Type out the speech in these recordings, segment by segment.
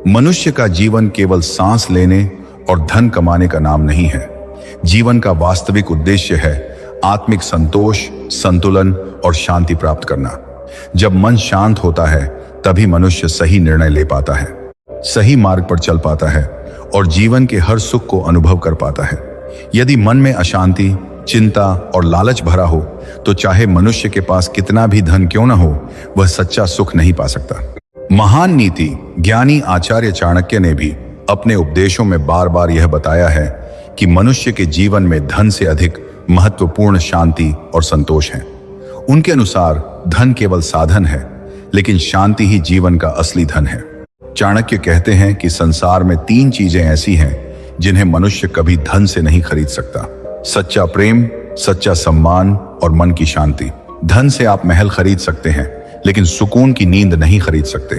मनुष्य का जीवन केवल सांस लेने और धन कमाने का नाम नहीं है। जीवन का वास्तविक उद्देश्य है आत्मिक संतोष, संतुलन और शांति प्राप्त करना। जब मन शांत होता है तभी मनुष्य सही निर्णय ले पाता है, सही मार्ग पर चल पाता है और जीवन के हर सुख को अनुभव कर पाता है। यदि मन में अशांति, चिंता और लालच भरा हो तो चाहे मनुष्य के पास कितना भी धन क्यों न हो, वह सच्चा सुख नहीं पा सकता। महान नीति ज्ञानी आचार्य चाणक्य ने भी अपने उपदेशों में बार बार यह बताया है कि मनुष्य के जीवन में धन से अधिक महत्वपूर्ण शांति और संतोष है। उनके अनुसार धन केवल साधन है, लेकिन शांति ही जीवन का असली धन है। चाणक्य कहते हैं कि संसार में 3 चीजें ऐसी हैं जिन्हें मनुष्य कभी धन से नहीं खरीद सकता: सच्चा प्रेम, सच्चा सम्मान और मन की शांति। धन से आप महल खरीद सकते हैं, लेकिन सुकून की नींद नहीं खरीद सकते।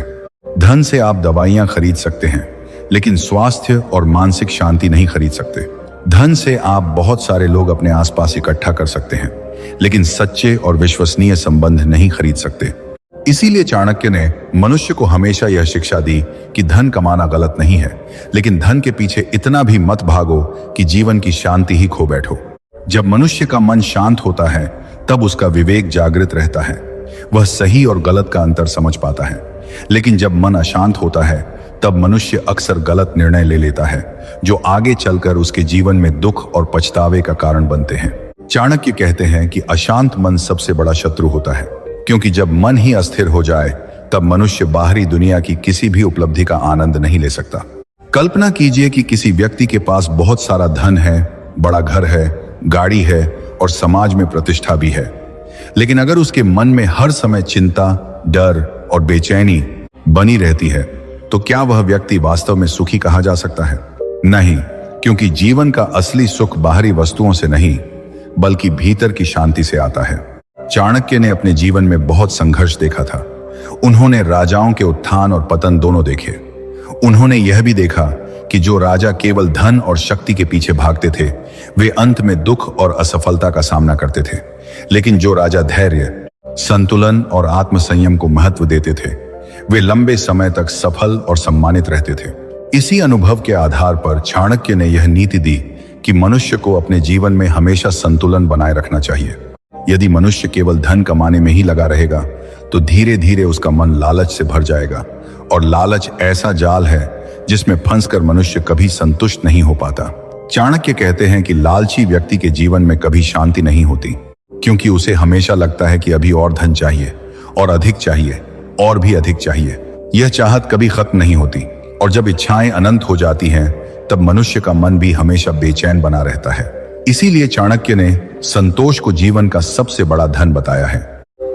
धन से आप दवाइयां खरीद सकते हैं, लेकिन स्वास्थ्य और मानसिक शांति नहीं खरीद सकते। धन से आप बहुत सारे लोग अपने आसपास इकट्ठा कर सकते हैं, लेकिन सच्चे और विश्वसनीय संबंध नहीं खरीद सकते। इसीलिए चाणक्य ने मनुष्य को हमेशा यह शिक्षा दी कि धन कमाना गलत नहीं है, लेकिन धन के पीछे इतना भी मत भागो कि जीवन की शांति ही खो बैठो। जब मनुष्य का मन शांत होता है तब उसका विवेक जागृत रहता है, वह सही और गलत का अंतर समझ पाता है। लेकिन जब मन अशांत होता है तब मनुष्य अक्सर गलत निर्णय ले लेता है, जो आगे चलकर उसके जीवन में दुख और पछतावे का कारण बनते हैं। चाणक्य कहते हैं कि अशांत मन सबसे बड़ा शत्रु होता है, क्योंकि जब मन ही अस्थिर हो जाए तब मनुष्य बाहरी दुनिया की किसी भी उपलब्धि का आनंद नहीं ले सकता। कल्पना कीजिए कि किसी व्यक्ति के पास बहुत सारा धन है, बड़ा घर है, गाड़ी है और समाज में प्रतिष्ठा भी है, लेकिन अगर उसके मन में हर समय चिंता, डर और बेचैनी बनी रहती है तो क्या वह व्यक्ति वास्तव में सुखी कहा जा सकता है? नहीं, क्योंकि जीवन का असली सुख बाहरी वस्तुओं से नहीं बल्कि भीतर की शांति से आता है। चाणक्य ने अपने जीवन में बहुत संघर्ष देखा था। उन्होंने राजाओं के उत्थान और पतन दोनों देखे। उन्होंने यह भी देखा कि जो राजा केवल धन और शक्ति के पीछे भागते थे वे अंत में दुख और असफलता का सामना करते थे, लेकिन जो राजा धैर्य, संतुलन और आत्मसंयम को महत्व देते थे वे लंबे समय तक सफल और सम्मानित रहते थे। इसी अनुभव के आधार पर चाणक्य ने यह नीति दी कि मनुष्य को अपने जीवन में हमेशा संतुलन बनाए रखना चाहिए। यदि मनुष्य केवल धन कमाने में ही लगा रहेगा तो धीरे धीरे उसका मन लालच से भर जाएगा, और लालच ऐसा जाल है जिसमें फंसकर मनुष्य कभी संतुष्ट नहीं हो पाता। चाणक्य कहते हैं कि लालची व्यक्ति के जीवन में कभी शांति नहीं होती, क्योंकि उसे हमेशा लगता है कि अभी और धन चाहिए और अधिक चाहिए और भी अधिक चाहिए। यह चाहत कभी खत्म नहीं होती, और जब इच्छाएं अनंत हो जाती हैं तब मनुष्य का मन भी हमेशा बेचैन बना रहता है। इसीलिए चाणक्य ने संतोष को जीवन का सबसे बड़ा धन बताया है।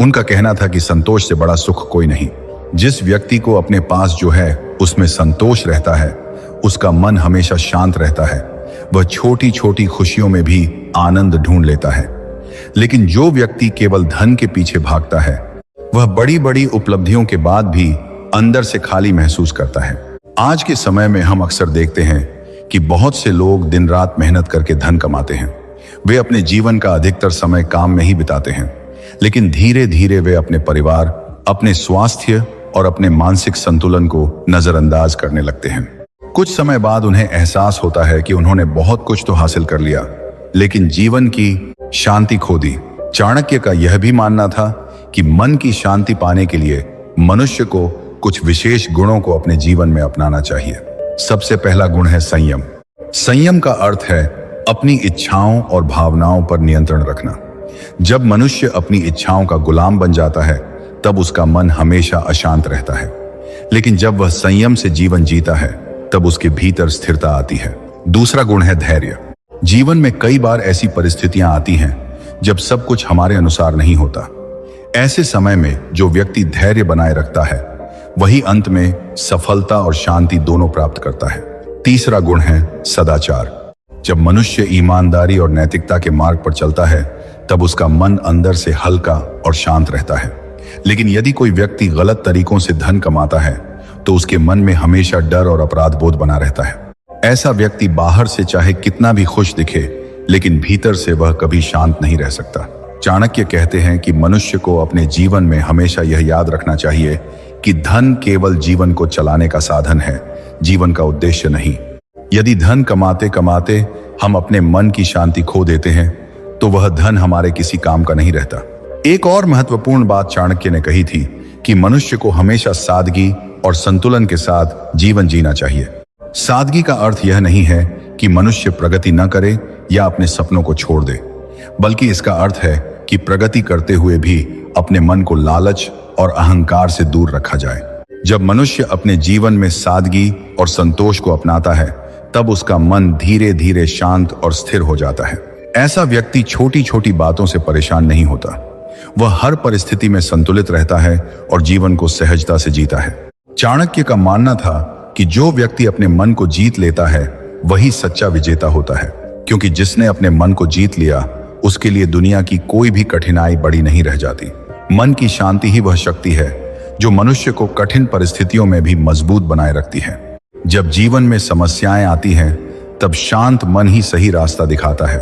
उनका कहना था कि संतोष से बड़ा सुख कोई नहीं। जिस व्यक्ति को अपने पास जो है उसमें संतोष रहता है उसका मन हमेशा शांत रहता है, वह छोटी छोटी खुशियों में भी आनंद ढूंढ लेता है। लेकिन जो व्यक्ति केवल धन के पीछे भागता है वह बड़ी बड़ी उपलब्धियों के बाद भी अंदर से खाली महसूस करता है। आज के समय में हम अक्सर देखते हैं कि बहुत से लोग दिन रात मेहनत करके धन कमाते हैं। वे अपने जीवन का अधिकतर समय काम में ही बिताते हैं, लेकिन धीरे धीरे वे अपने परिवार, अपने स्वास्थ्य और अपने मानसिक संतुलन को नजरअंदाज करने लगते हैं। कुछ समय बाद उन्हें एहसास होता है कि उन्होंने बहुत कुछ तो हासिल कर लिया, लेकिन जीवन की शांति खो दी। चाणक्य का यह भी मानना था कि मन की शांति पाने के लिए मनुष्य को कुछ विशेष गुणों को अपने जीवन में अपनाना चाहिए। सबसे पहला गुण है संयम। संयम का अर्थ है अपनी इच्छाओं और भावनाओं पर नियंत्रण रखना। जब मनुष्य अपनी इच्छाओं का गुलाम बन जाता है तब उसका मन हमेशा अशांत रहता है, लेकिन जब वह संयम से जीवन जीता है तब उसके भीतर स्थिरता आती है। दूसरा गुण है धैर्य। जीवन में कई बार ऐसी परिस्थितियां आती हैं जब सब कुछ हमारे अनुसार नहीं होता। ऐसे समय में जो व्यक्ति धैर्य बनाए रखता है वही अंत में सफलता और शांति दोनों प्राप्त करता है। तीसरा गुण है सदाचार। जब मनुष्य ईमानदारी और नैतिकता के मार्ग पर चलता है तब उसका मन अंदर से हल्का और शांत रहता है। लेकिन यदि कोई व्यक्ति गलत तरीकों से धन कमाता है तो उसके मन में हमेशा डर और अपराध बोध बना रहता है। ऐसा व्यक्ति बाहर से चाहे कितना भी खुश दिखे, लेकिन भीतर से वह कभी शांत नहीं रह सकता। चाणक्य कहते हैं कि मनुष्य को अपने जीवन में हमेशा यह याद रखना चाहिए कि धन केवल जीवन को चलाने का साधन है, जीवन का उद्देश्य नहीं। यदि धन कमाते कमाते हम अपने मन की शांति खो देते हैं तो वह धन हमारे किसी काम का नहीं रहता। एक और महत्वपूर्ण बात चाणक्य ने कही थी कि मनुष्य को हमेशा सादगी और संतुलन के साथ जीवन जीना चाहिए। सादगी का अर्थ यह नहीं है कि मनुष्य प्रगति न करे या अपने सपनों को छोड़ दे, बल्कि इसका अर्थ है कि प्रगति करते हुए भी अपने मन को लालच और अहंकार से दूर रखा जाए। जब मनुष्य अपने जीवन में सादगी और संतोष को अपनाता है तब उसका मन धीरे धीरे शांत और स्थिर हो जाता है। ऐसा व्यक्ति छोटी छोटी बातों से परेशान नहीं होता, वह हर परिस्थिति में संतुलित रहता है और जीवन को सहजता से जीता है। चाणक्य का मानना था कि जो व्यक्ति अपने मन को जीत लेता है वही सच्चा विजेता होता है, क्योंकि जिसने अपने मन को जीत लिया उसके लिए दुनिया की कोई भी कठिनाई बड़ी नहीं रह जाती। मन की शांति ही वह शक्ति है जो मनुष्य को कठिन परिस्थितियों में भी मजबूत बनाए रखती है। जब जीवन में समस्याएं आती हैं तब शांत मन ही सही रास्ता दिखाता है,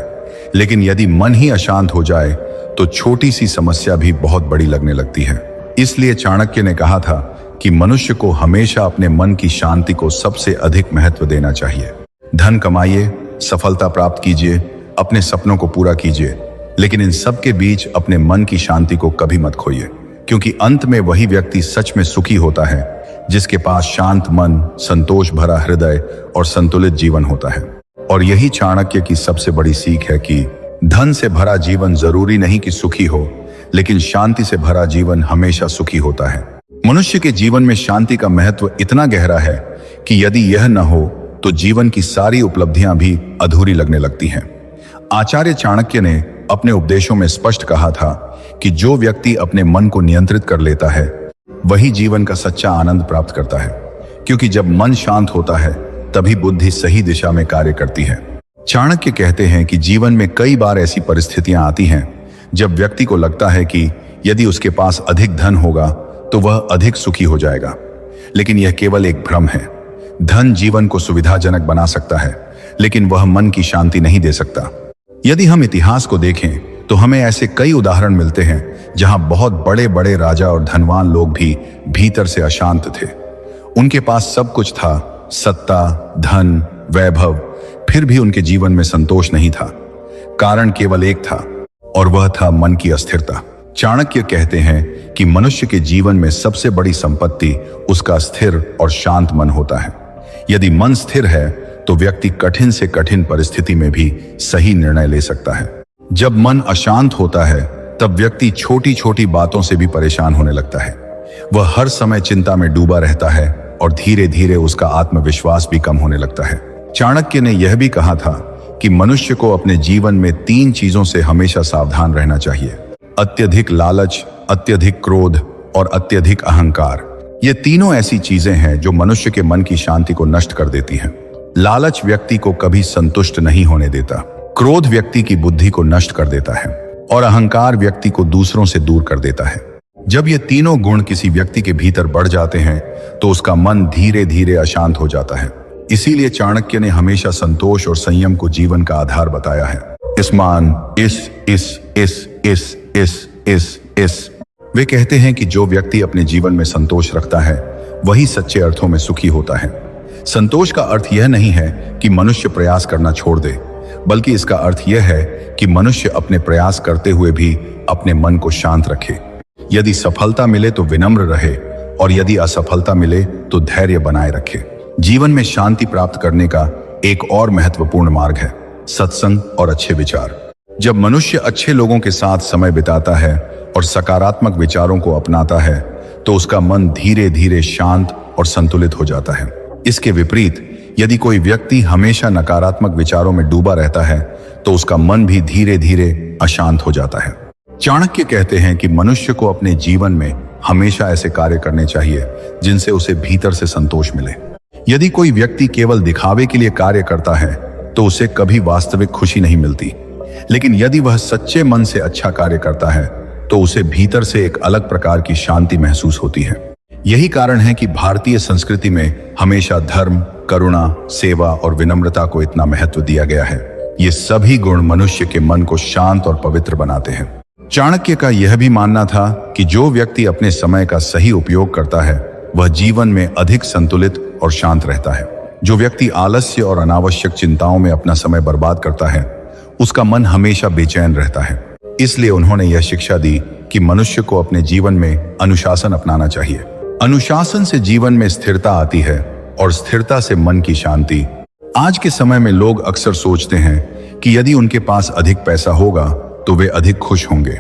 लेकिन यदि मन ही अशांत हो जाए तो छोटी सी समस्या भी बहुत बड़ी लगने लगती है। इसलिए चाणक्य ने कहा था कि मनुष्य को हमेशा अपने मन की शांति को सबसे अधिक महत्व देना चाहिए। धन कमाइए, सफलता प्राप्त कीजिए, अपने सपनों को पूरा कीजिए, लेकिन इन सब के बीच अपने मन की शांति को कभी मत खोइए, क्योंकि अंत में वही व्यक्ति सच में सुखी होता है जिसके पास शांत मन, संतोष भरा हृदय और संतुलित जीवन होता है। और यही चाणक्य की सबसे बड़ी सीख है कि धन से भरा जीवन जरूरी नहीं कि सुखी हो, लेकिन शांति से भरा जीवन हमेशा सुखी होता है। मनुष्य के जीवन में शांति का महत्व इतना गहरा है कि यदि यह न हो तो जीवन की सारी उपलब्धियां भी अधूरी लगने लगती हैं। आचार्य चाणक्य ने अपने उपदेशों में स्पष्ट कहा था कि जो व्यक्ति अपने मन को नियंत्रित कर लेता है वही जीवन का सच्चा आनंद प्राप्त करता है, क्योंकि जब मन शांत होता है तभी बुद्धि सही दिशा में कार्य करती है। चाणक्य कहते हैं कि जीवन में कई बार ऐसी परिस्थितियां आती हैं जब व्यक्ति को लगता है कि यदि उसके पास अधिक धन होगा तो वह अधिक सुखी हो जाएगा, लेकिन यह केवल एक भ्रम है। धन जीवन को सुविधाजनक बना सकता है, लेकिन वह मन की शांति नहीं दे सकता। यदि हम इतिहास को देखें तो हमें ऐसे कई उदाहरण मिलते हैं जहां बहुत बड़े बड़े राजा और धनवान लोग भी भीतर से अशांत थे। उनके पास सब कुछ था, सत्ता, धन, वैभव, फिर भी उनके जीवन में संतोष नहीं था। कारण केवल एक था और वह था मन की अस्थिरता। चाणक्य कहते हैं कि मनुष्य के जीवन में सबसे बड़ी संपत्ति उसका स्थिर और शांत मन होता है। यदि मन स्थिर है तो व्यक्ति कठिन से कठिन परिस्थिति में भी सही निर्णय ले सकता है। जब मन अशांत होता है तब व्यक्ति छोटी छोटी बातों से भी परेशान होने लगता है। वह हर समय चिंता में डूबा रहता है और धीरे धीरे उसका आत्मविश्वास भी कम होने लगता है। चाणक्य ने यह भी कहा था कि मनुष्य को अपने जीवन में 3 चीजों से हमेशा सावधान रहना चाहिए: अत्यधिक लालच, अत्यधिक क्रोध और अत्यधिक अहंकार। ये तीनों ऐसी चीजें हैं जो मनुष्य के मन की शांति को नष्ट कर देती हैं। लालच व्यक्ति को कभी संतुष्ट नहीं होने देता, क्रोध व्यक्ति की बुद्धि को नष्ट कर देता है और अहंकार व्यक्ति को दूसरों से दूर कर देता है। जब ये तीनों गुण किसी व्यक्ति के भीतर बढ़ जाते हैं तो उसका मन धीरे धीरे अशांत हो जाता है। इसीलिए चाणक्य ने हमेशा संतोष और संयम को जीवन का आधार बताया है। वे कहते हैं कि जो व्यक्ति अपने जीवन में संतोष रखता है वही सच्चे अर्थों में सुखी होता है। संतोष का अर्थ यह नहीं है कि मनुष्य प्रयास करना छोड़ दे, बल्कि इसका अर्थ यह है कि मनुष्य अपने प्रयास करते हुए भी अपने मन को शांत रखे। यदि सफलता मिले तो विनम्र रहे और यदि असफलता मिले तो धैर्य बनाए रखे। जीवन में शांति प्राप्त करने का एक और महत्वपूर्ण मार्ग है सत्संग और अच्छे विचार। जब मनुष्य अच्छे लोगों के साथ समय बिताता है और सकारात्मक विचारों को अपनाता है तो उसका मन धीरे धीरे शांत और संतुलित हो जाता है। इसके विपरीत यदि कोई व्यक्ति हमेशा नकारात्मक विचारों में डूबा रहता है तो उसका मन भी धीरे धीरे अशांत हो जाता है। चाणक्य कहते हैं कि मनुष्य को अपने जीवन में हमेशा ऐसे कार्य करने चाहिए जिनसे उसे भीतर से संतोष मिले। यदि कोई व्यक्ति केवल दिखावे के लिए कार्य करता है तो उसे कभी वास्तविक खुशी नहीं मिलती, लेकिन यदि वह सच्चे मन से अच्छा कार्य करता है तो उसे भीतर से एक अलग प्रकार की शांति महसूस होती है। यही कारण है कि भारतीय संस्कृति में हमेशा धर्म, करुणा, सेवा और विनम्रता को इतना महत्व दिया गया है। ये सभी गुण मनुष्य के मन को शांत और पवित्र बनाते हैं। चाणक्य का यह भी मानना था कि जो व्यक्ति अपने समय का सही उपयोग करता है वह जीवन में अधिक संतुलित और शांत रहता है। जो व्यक्ति आलस्य और अनावश्यक चिंताओं में अपना समय बर्बाद करता है, उसका मन हमेशा बेचैन रहता है। इसलिए उन्होंने यह शिक्षा दी कि मनुष्य को अपने जीवन में अनुशासन अपनाना चाहिए। अनुशासन से जीवन में स्थिरता आती है और स्थिरता से मन की शांति। आज के समय में लोग अक्सर सोचते हैं कि यदि उनके पास अधिक पैसा होगा तो वे अधिक खुश होंगे,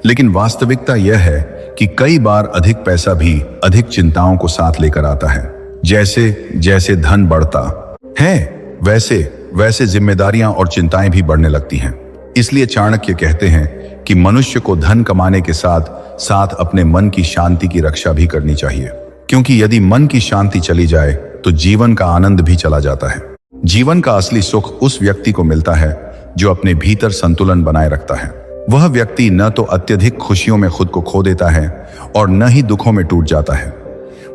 लेकिन वास्तविकता यह है कि कई बार अधिक पैसा भी अधिक चिंताओं को साथ लेकर आता है। जैसे जैसे धन बढ़ता है वैसे वैसे जिम्मेदारियां और चिंताएं भी बढ़ने लगती हैं। इसलिए चाणक्य कहते हैं कि मनुष्य को धन कमाने के साथ साथ अपने मन की शांति की रक्षा भी करनी चाहिए, क्योंकि यदि मन की शांति चली जाए तो जीवन का आनंद भी चला जाता है। जीवन का असली सुख उस व्यक्ति को मिलता है जो अपने भीतर संतुलन बनाए रखता है। वह व्यक्ति न तो अत्यधिक खुशियों में खुद को खो देता है और न ही दुखों में टूट जाता है।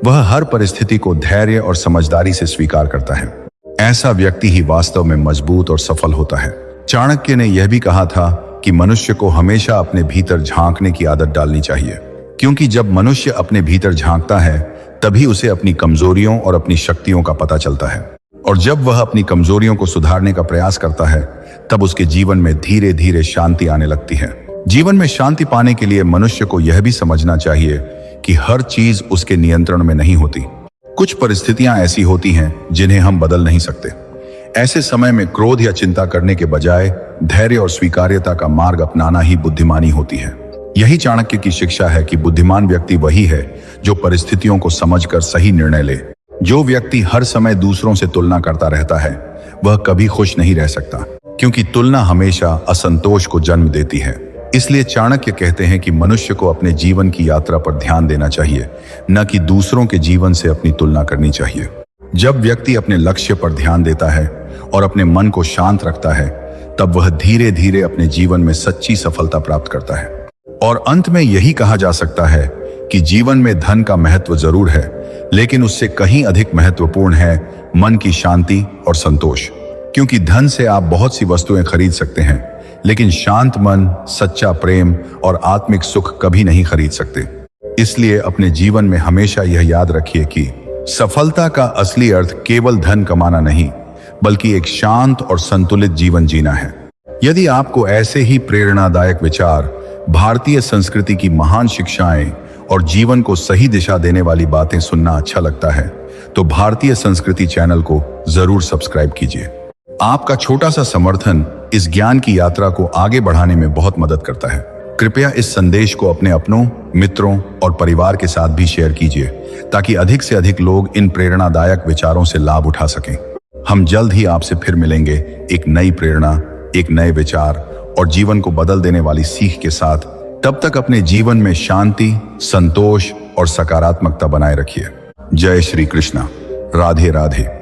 वह हर परिस्थिति को धैर्य और समझदारी से स्वीकार करता है। ऐसा व्यक्ति ही वास्तव में मजबूत और सफल होता है। चाणक्य ने यह भी कहा था कि मनुष्य को हमेशा अपने भीतर झांकने की आदत डालनी चाहिए, क्योंकि जब मनुष्य अपने भीतर झांकता है तभी उसे अपनी कमजोरियों और अपनी शक्तियों का पता चलता है। और जब वह अपनी कमजोरियों को सुधारने का प्रयास करता है तब उसके जीवन में धीरे धीरे शांति आने लगती है। जीवन में शांति पाने के लिए मनुष्य को यह भी समझना चाहिए कि हर चीज उसके नियंत्रण में नहीं होती। कुछ परिस्थितियां ऐसी होती हैं जिन्हें हम बदल नहीं सकते। ऐसे समय में क्रोध या चिंता करने के बजाय धैर्य और स्वीकार्यता का मार्ग अपनाना ही बुद्धिमानी होती है। यही चाणक्य की शिक्षा है कि बुद्धिमान व्यक्ति वही है जो परिस्थितियों को समझकर सही निर्णय ले। जो व्यक्ति हर समय दूसरों से तुलना करता रहता है वह कभी खुश नहीं रह सकता, क्योंकि तुलना हमेशा असंतोष को जन्म देती है। इसलिए चाणक्य कहते हैं कि मनुष्य को अपने जीवन की यात्रा पर ध्यान देना चाहिए, न कि दूसरों के जीवन से अपनी तुलना करनी चाहिए। जब व्यक्ति अपने लक्ष्य पर ध्यान देता है और अपने मन को शांत रखता है तब वह धीरे धीरे अपने जीवन में सच्ची सफलता प्राप्त करता है। और अंत में यही कहा जा सकता है कि जीवन में धन का महत्व जरूर है, लेकिन उससे कहीं अधिक महत्वपूर्ण है मन की शांति और संतोष। क्योंकि धन से आप बहुत सी वस्तुएं खरीद सकते हैं, लेकिन शांत मन, सच्चा प्रेम और आत्मिक सुख कभी नहीं खरीद सकते। इसलिए अपने जीवन में हमेशा यह याद रखिए कि सफलता का असली अर्थ केवल धन कमाना नहीं, बल्कि एक शांत और संतुलित जीवन जीना है। यदि आपको ऐसे ही प्रेरणादायक विचार, भारतीय संस्कृति की महान शिक्षाएं और जीवन को सही दिशा देने वाली बातें सुनना अच्छा लगता है तो भारतीय संस्कृति चैनल को जरूर सब्सक्राइब कीजिए। आपका छोटा सा समर्थन इस ज्ञान की यात्रा को आगे बढ़ाने में बहुत मदद करता है। कृपया इस संदेश को अपने अपनों, मित्रों और परिवार के साथ भी शेयर कीजिए, ताकि अधिक से अधिक लोग इन प्रेरणादायक विचारों से लाभ उठा सकें। हम जल्द ही आपसे फिर मिलेंगे एक नई प्रेरणा, एक नए विचार और जीवन को बदल देने वाली सीख के साथ। तब तक अपने जीवन में शांति, संतोष और सकारात्मकता बनाए रखिए। जय श्री कृष्णा। राधे राधे।